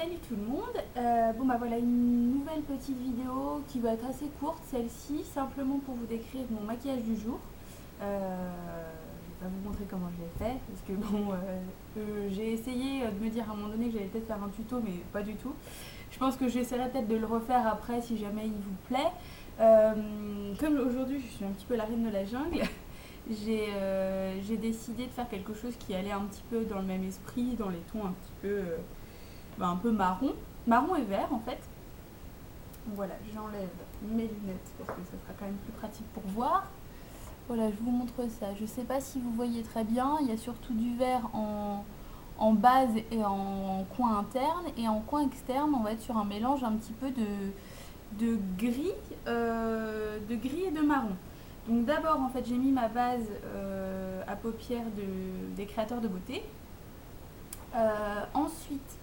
Salut tout le monde. Bon bah voilà une nouvelle petite vidéo qui va être assez courte, celle-ci, simplement pour vous décrire mon maquillage du jour. Je vais pas vous montrer comment je l'ai fait parce que bon, j'ai essayé de me dire à un moment donné que j'allais peut-être faire un tuto, mais pas du tout. Je pense que j'essaierai peut-être de le refaire après si jamais il vous plaît. Comme aujourd'hui je suis un petit peu la reine de la jungle, j'ai décidé de faire quelque chose qui allait un petit peu dans le même esprit, dans les tons un petit peu, un peu marron et vert en fait. Voilà, j'enlève mes lunettes parce que ça sera quand même plus pratique pour voir. Voilà, je vous montre ça. Je sais pas si vous voyez très bien, il y a surtout du vert en base et en coin interne, et en coin externe on va être sur un mélange un petit peu de gris, et de marron. Donc d'abord en fait j'ai mis ma base à paupières des créateurs de beauté. Ensuite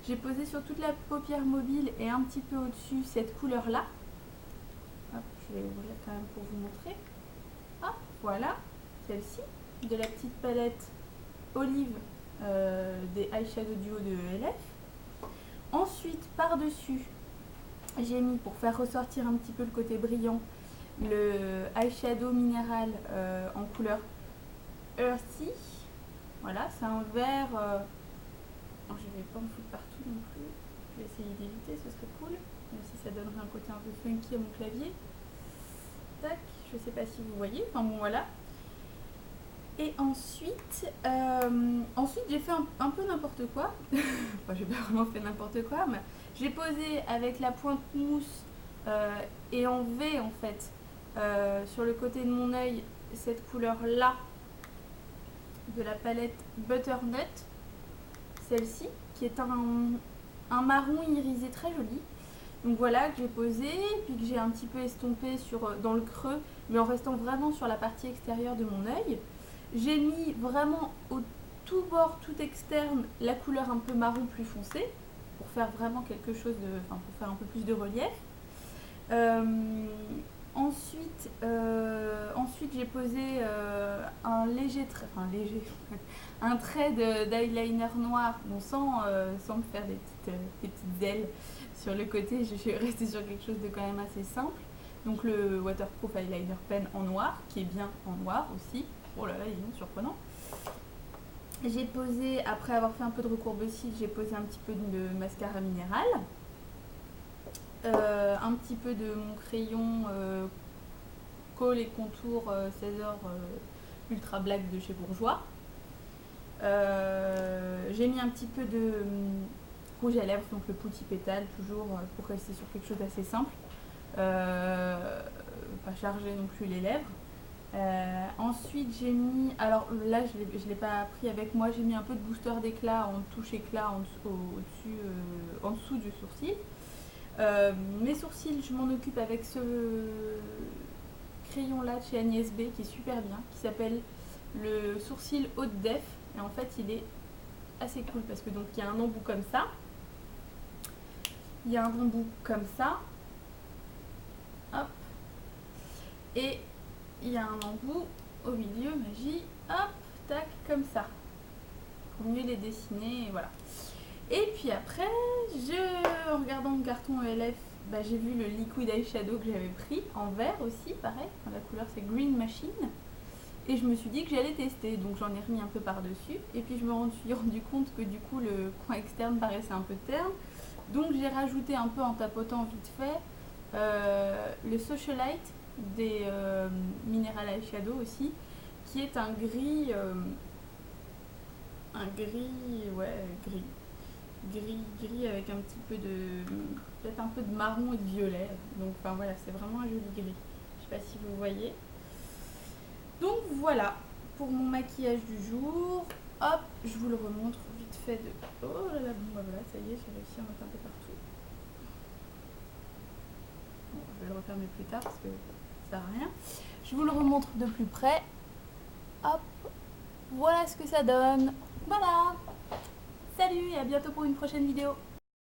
j'ai posé sur toute la paupière mobile et un petit peu au-dessus cette couleur là. Hop, je vais ouvrir quand même pour vous montrer. Ah, voilà, celle-ci, de la petite palette Olive des eyeshadow duo de ELF. Ensuite par-dessus j'ai mis, pour faire ressortir un petit peu le côté brillant, le eyeshadow minéral en couleur Earthy. Voilà, c'est un vert. Alors, je vais pas me foutre partout non plus. Je vais essayer d'éviter, ce serait cool. Même si ça donnerait un côté un peu funky à mon clavier. Tac, je sais pas si vous voyez. Enfin bon, voilà. Et ensuite, j'ai fait un peu n'importe quoi. Enfin, j'ai pas vraiment fait n'importe quoi, mais j'ai posé avec la pointe mousse et en V en fait, sur le côté de mon œil, cette couleur là de la palette Butternut, celle-ci, qui est un marron irisé très joli. Donc voilà, que j'ai posé, puis que j'ai un petit peu estompé dans le creux, mais en restant vraiment sur la partie extérieure de mon œil. J'ai mis vraiment au tout bord, tout externe, la couleur un peu marron plus foncé, pour faire vraiment quelque chose de, enfin pour faire un peu plus de relief. Ensuite j'ai posé un léger trait, un trait d'eyeliner noir, bon, sans me faire des petites ailes sur le côté. Je suis restée sur quelque chose de quand même assez simple. Donc le waterproof eyeliner pen en noir, qui est bien en noir aussi. Oh là là, il est surprenant. J'ai posé, après avoir fait un peu de recourbe-cils, j'ai posé un petit peu de mascara minéral. Un petit peu de mon crayon Kohl et contour 16h Ultra Black de chez Bourjois. J'ai mis un petit peu de rouge à lèvres, donc le Putty Pétale, toujours pour rester sur quelque chose d'assez simple. Pas charger non plus les lèvres. Ensuite j'ai mis, alors là je l'ai pas pris avec moi, j'ai mis un peu de booster d'éclat en touche éclat en dessous du sourcil. Mes sourcils, je m'en occupe avec ce crayon là de chez Agnès B qui est super bien, qui s'appelle le sourcil haute def, et en fait il est assez cool parce que donc il y a un embout comme ça, il y a un embout comme ça, hop, et il y a un embout au milieu, magie, hop, tac, comme ça, pour mieux les dessiner, et voilà. Et puis après, en regardant mon carton ELF, j'ai vu le liquid eyeshadow que j'avais pris, en vert aussi, pareil, la couleur c'est Green Machine, et je me suis dit que j'allais tester, donc j'en ai remis un peu par-dessus, et puis je me suis rendu compte que du coup le coin externe paraissait un peu terne, donc j'ai rajouté un peu en tapotant vite fait le Socialite des Mineral Eyeshadow aussi, qui est un gris, gris avec un petit peu peut-être un peu de marron et de violet. Donc enfin voilà, c'est vraiment un joli gris. Je sais pas si vous voyez. Donc voilà pour mon maquillage du jour. Hop, je vous le remontre vite fait de. Oh là là, bon voilà, ça y est, j'ai réussi à me teinter partout. Bon, je vais le refermer plus tard parce que ça sert à rien. Je vous le remontre de plus près. Hop, voilà ce que ça donne. Voilà. Salut et à bientôt pour une prochaine vidéo.